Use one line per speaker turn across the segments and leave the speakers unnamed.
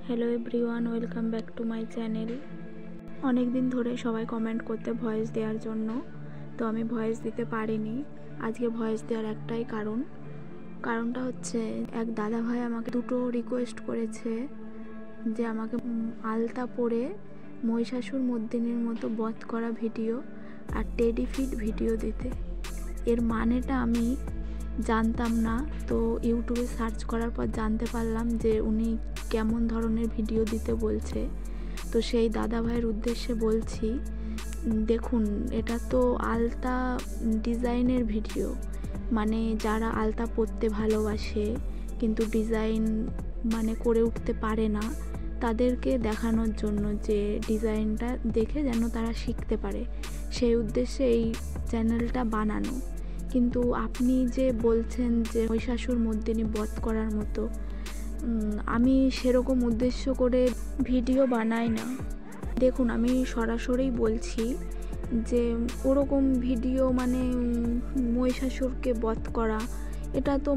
Hello everyone, welcome back to my channel. অনেক দিন ধরে সবাই কমেন্ট করতে ভয়েস দেওয়ার জন্য, তো আমি ভয়েস দিতে পারিনি। আজকে ভয়েস দেওয়ার একটাই কারণটা হচ্ছে এক দাদা ভাই আমাকে দুটো রিকোয়েস্ট করেছে যে আমাকে আলতা পরে মহিষাসুর মর্দিনীর মতো বধ করা ভিডিও আর টেডি ফিট ভিডিও দিতে। এর মানেটা আমি জানতাম না, তো ইউটিউবে সার্চ করার পর জানতে পারলাম যে উনি কেমন ধরনের ভিডিও দিতে বলছে। তো সেই দাদা ভাইয়ের উদ্দেশ্যে বলছি, দেখুন এটা তো আলতা ডিজাইনের ভিডিও, মানে যারা আলতা পরতে ভালোবাসে কিন্তু ডিজাইন করে উঠতে পারে না, তাদেরকে দেখানোর জন্য যে ডিজাইনটা দেখে যেন তারা শিখতে পারে, সেই উদ্দেশ্যে এই চ্যানেলটা বানানো। কিন্তু আপনি যে বলছেন যে মহিষাসুর মর্দিনী বধ করার মতো, আমি সেরকম উদ্দেশ্য করে ভিডিও বানাই না। দেখুন আমি সরাসরি বলছি যে ওরকম ভিডিও মহিষাসুরকে বধ করা, এটা তো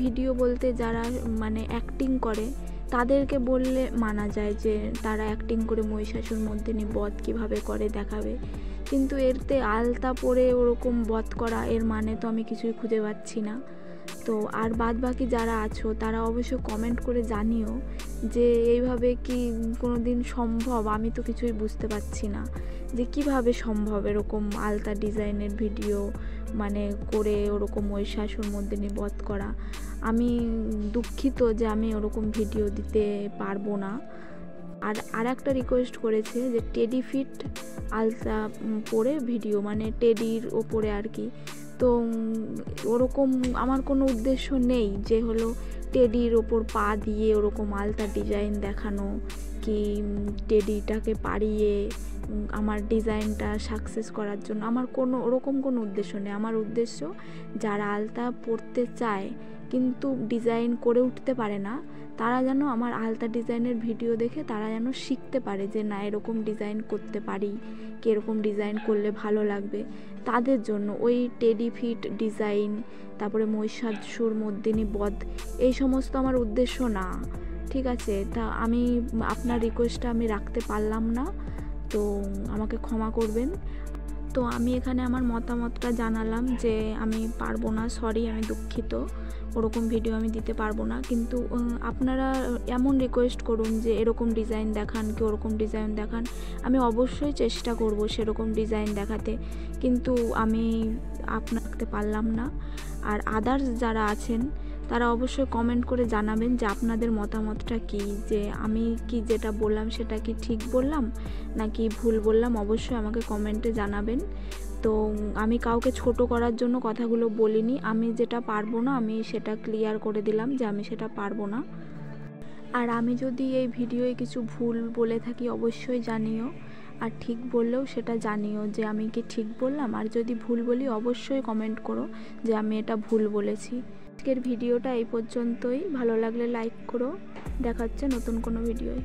ভিডিও বলতে যারা অ্যাক্টিং করে তাদেরকে বললে মানা যায় যে তারা অ্যাক্টিং করে মহিষাসুর মর্দিনী বধ কীভাবে করে দেখাবে। কিন্তু এরতে আলতা পরে ওরকম বধ করা, এর মানে তো আমি কিছুই খুঁজে পাচ্ছি না। তো আর বাদ বাকি যারা আছো তারা অবশ্যই কমেন্ট করে জানিও যে এইভাবে কি কোনো দিন সম্ভব। আমি তো কিছুই বুঝতে পারছি না যে কিভাবে সম্ভব এরকম আলতা ডিজাইনের ভিডিও করে ওরকম মহিষাসুর মর্দিনী বধ করা। আমি দুঃখিত যে আমি ওরকম ভিডিও দিতে পারবো না। আর একটা রিকোয়েস্ট করেছে যে টেডি ফিট আলতা পরে ভিডিও, টেডির ওপরে আর কি। তো ওরকম আমার কোনো উদ্দেশ্য নেই যে হলো টেডির ওপর পা দিয়ে ওরকম আলতা ডিজাইন দেখানো, কি টেডিটাকে পাড়িয়ে আমার ডিজাইনটা সাকসেস করার জন্য। আমার ওরকম কোনো উদ্দেশ্য নেই। আমার উদ্দেশ্য যারা আলতা পরতে চায় কিন্তু ডিজাইন করে উঠতে পারে না, তারা যেন আমার আলতা ডিজাইনের ভিডিও দেখে তারা যেন শিখতে পারে যে না, এরকম ডিজাইন করতে পারি, কি এরকম ডিজাইন করলে ভালো লাগবে। তাদের জন্য ওই টেডি ফিট ডিজাইন, তারপরে মহিষাসুর মর্দিনী বধ, এই সমস্ত আমার উদ্দেশ্য না। ঠিক আছে, তা আমি আপনার রিকোয়েস্টটা আমি রাখতে পারলাম না, তো আমাকে ক্ষমা করবেন। তো আমি এখানে আমার মতামতটা জানালাম যে আমি পারবো না, সরি, আমি দুঃখিত, ওরকম ভিডিও আমি দিতে পারবো না। কিন্তু আপনারা এমন রিকোয়েস্ট করুন যে এরকম ডিজাইন দেখান, কি ওরকম ডিজাইন দেখান, আমি অবশ্যই চেষ্টা করব সেরকম ডিজাইন দেখাতে, কিন্তু আমি আপনাকে পারলাম না। আর আদার্স যারা আছেন তারা অবশ্যই কমেন্ট করে জানাবেন যে আপনাদের মতামতটা কি, যে আমি কি যেটা বললাম সেটা কি ঠিক বললাম নাকি ভুল বললাম, অবশ্যই আমাকে কমেন্টে জানাবেন। তো আমি কাউকে ছোট করার জন্য কথাগুলো বলিনি, আমি যেটা পারবো না আমি সেটা ক্লিয়ার করে দিলাম যে আমি সেটা পারবো না। আর আমি যদি এই ভিডিওয়ে কিছু ভুল বলে থাকি অবশ্যই জানিও, আর ঠিক বললেও সেটা জানিও যে আমি কি ঠিক বললাম। আর যদি ভুল বলি অবশ্যই কমেন্ট করো যে আমি এটা ভুল বলেছি। আজকের ভিডিওটা এই পর্যন্তই, ভালো লাগলে লাইক করো। দেখা হচ্ছে নতুন কোনো ভিডিওয়।